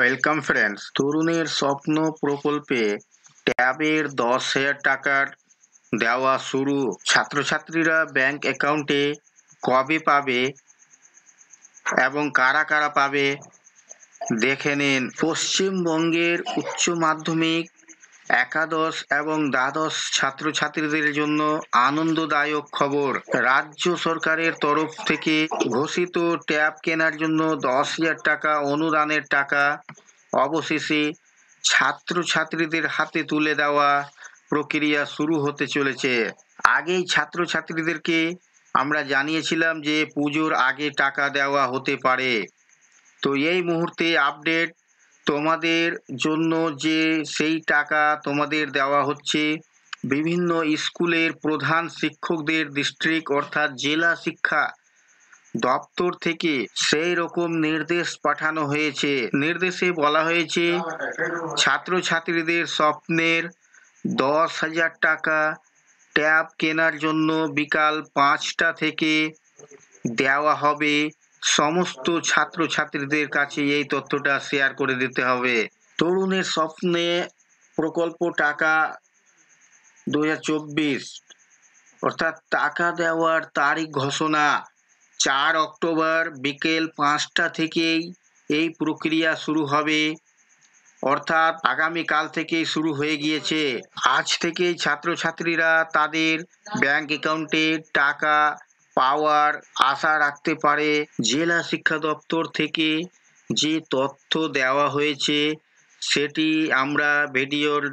Welcome friends, তরুণের স্বপ্ন প্রকল্পে ট্যাবের 10,000 টাকার দেওয়া শুরু। ছাত্রছাত্রীরা ব্যাংক অ্যাকাউন্টে কবে পাবে এবং কারা কারা পাবে দেখে নিন। পশ্চিমবঙ্গের উচ্চ মাধ্যমিক, একাদশ এবং দ্বাদশ ছাত্রছাত্রীদের জন্য আনন্দদায়ক খবর। রাজ্য সরকারের তরফ থেকে ঘোষিত ট্যাব কেনার জন্য 10,000 টাকা অনুদানের টাকা অবশেষে ছাত্রছাত্রীদের হাতে তুলে দেওয়া প্রক্রিয়া শুরু হতে চলেছে। আগেই ছাত্রছাত্রীদেরকে আমরা জানিয়েছিলাম যে পুজোর আগে টাকা দেওয়া হতে পারে। তো এই মুহূর্তে আপডেট তোমাদের জন্য যে সেই টাকা তোমাদের দেওয়া হচ্ছে। বিভিন্ন স্কুলের প্রধান শিক্ষকদের ডিস্ট্রিক্ট অর্থাৎ জেলা শিক্ষা দপ্তর থেকে সেই রকম নির্দেশ পাঠানো হয়েছে। নির্দেশে বলা হয়েছে ছাত্রছাত্রীদের স্বপ্নের 10,000 টাকা ট্যাব কেনার জন্য বিকাল 5টা থেকে দেওয়া হবে। সমস্ত ছাত্রছাত্রীদের কাছে এই তথ্যটা শেয়ার করে দিতে হবে। তরুণের স্বপ্নে প্রকল্প টাকা 2024 অর্থাৎ টাকা দেওয়ার তারিখ ঘোষণা 4 অক্টোবর বিকেল 5টা থেকেই এই প্রক্রিয়া শুরু হবে। অর্থাৎ আগামীকাল থেকেই শুরু হয়ে গিয়েছে। আজ থেকেই ছাত্রছাত্রীরা তাদের ব্যাংক অ্যাকাউন্টে টাকা পাওয়ার আশা রাখতে পারে। জেলা শিক্ষা দপ্তর থেকে যে তথ্য দেওয়া হয়েছে সেটি আমরা ভিডিওর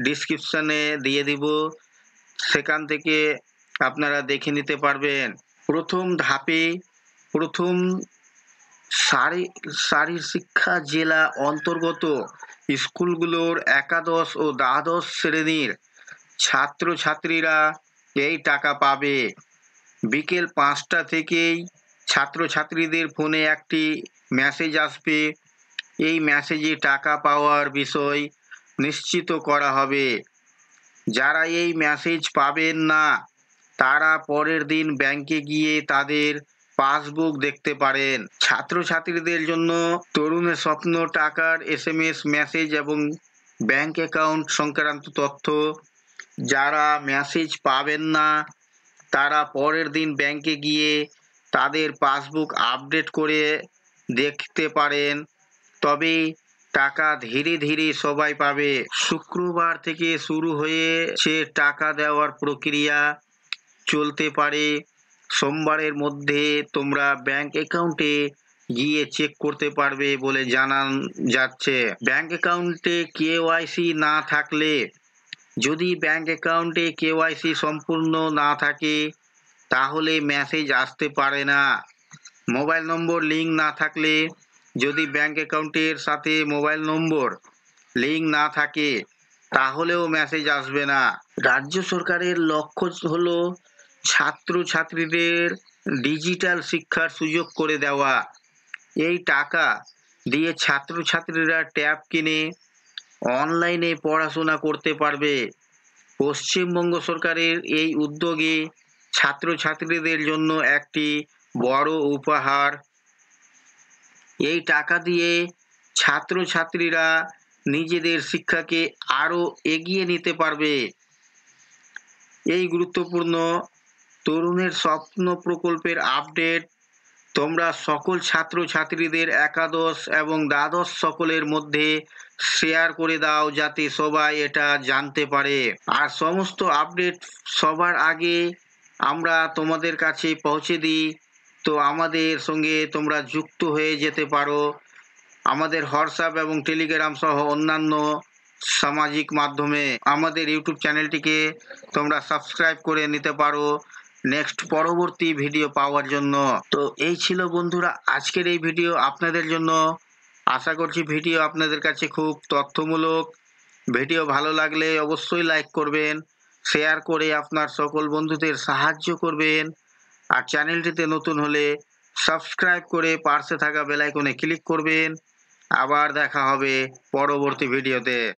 ডিসক্রিপশনে দিয়ে দিব, সেখান থেকে আপনারা দেখে নিতে পারবেন। প্রথম ধাপে প্রথম শারীর শিক্ষা জেলা অন্তর্গত স্কুলগুলোর একাদশ ও দ্বাদশ শ্রেণীর ছাত্রছাত্রীরা এই টাকা পাবে। বিকেল 5টা থেকেই ছাত্রছাত্রীদের ফোনে একটি মেসেজ আসবে। এই মেসেজে টাকা পাওয়ার বিষয় নিশ্চিত করা হবে। যারা এই মেসেজ পাবেন না তারা পরের দিন ব্যাংকে গিয়ে তাদের পাসবুক দেখতে পারেন। ছাত্রছাত্রীদের জন্য তরুণের স্বপ্ন টাকার SMS মেসেজ এবং ব্যাংক অ্যাকাউন্ট সংক্রান্ত তথ্য। যারা মেসেজ পাবেন না তারা পরের দিন ব্যাংকে গিয়ে তাদের পাসবুক আপডেট করে দেখতে পারেন। তবে টাকা ধীরে ধীরে সবাই পাবে। শুক্রবার থেকে শুরু হয়েছে টাকা দেওয়ার প্রক্রিয়া, চলতে পারে সোমবারের মধ্যে। তোমরা ব্যাংক অ্যাকাউন্টে গিয়ে চেক করতে পারবে বলে জানান যাচ্ছে। ব্যাংক অ্যাকাউন্টে KYC না থাকলে, যদি ব্যাংক অ্যাকাউন্টে KYC সম্পূর্ণ না থাকে তাহলে মেসেজ আসতে পারে না। মোবাইল নম্বর লিঙ্ক না থাকলে, যদি ব্যাংক অ্যাকাউন্টের সাথে মোবাইল নম্বর লিঙ্ক না থাকে তাহলেও মেসেজ আসবে না। রাজ্য সরকারের লক্ষ্য হলো ছাত্রছাত্রীদের ডিজিটাল শিক্ষার সুযোগ করে দেওয়া। এই টাকা দিয়ে ছাত্রছাত্রীরা ট্যাব কিনে অনলাইনে পড়াশোনা করতে পারবে। পশ্চিমবঙ্গ সরকারের এই উদ্যোগে ছাত্রছাত্রীদের জন্য একটি বড় উপহার। এই টাকা দিয়ে ছাত্রছাত্রীরা নিজেদের শিক্ষাকে আরও এগিয়ে নিতে পারবে। এই গুরুত্বপূর্ণ তরুণের স্বপ্ন প্রকল্পের আপডেট তোমরা সকল ছাত্রছাত্রীদের একাদশ এবং দ্বাদশ সকলের মধ্যে শেয়ার করে দাও, যাতে সবাই এটা জানতে পারে। আর সমস্ত আপডেট সবার আগে আমরা তোমাদের কাছে পৌঁছে দিই। তো আমাদের সঙ্গে তোমরা যুক্ত হয়ে যেতে পারো আমাদের হোয়াটসঅ্যাপ এবং টেলিগ্রাম সহ অন্যান্য সামাজিক মাধ্যমে। আমাদের ইউটিউব চ্যানেলটিকে তোমরা সাবস্ক্রাইব করে নিতে পারো নেক্সট পরবর্তী ভিডিও পাওয়ার জন্য। তো এই ছিল বন্ধুরা আজকের এই ভিডিও আপনাদের জন্য। আশা করছি ভিডিও আপনাদের কাছে খুব তথ্যমূলক। ভিডিও ভালো লাগলে অবশ্যই লাইক করবেন, শেয়ার করে আপনার সকল বন্ধুদের সাহায্য করবেন। আর চ্যানেলটিতে নতুন হলে সাবস্ক্রাইব করে পাশে থাকা বেল আইকনে ক্লিক করবেন। আবার দেখা হবে পরবর্তী ভিডিওতে।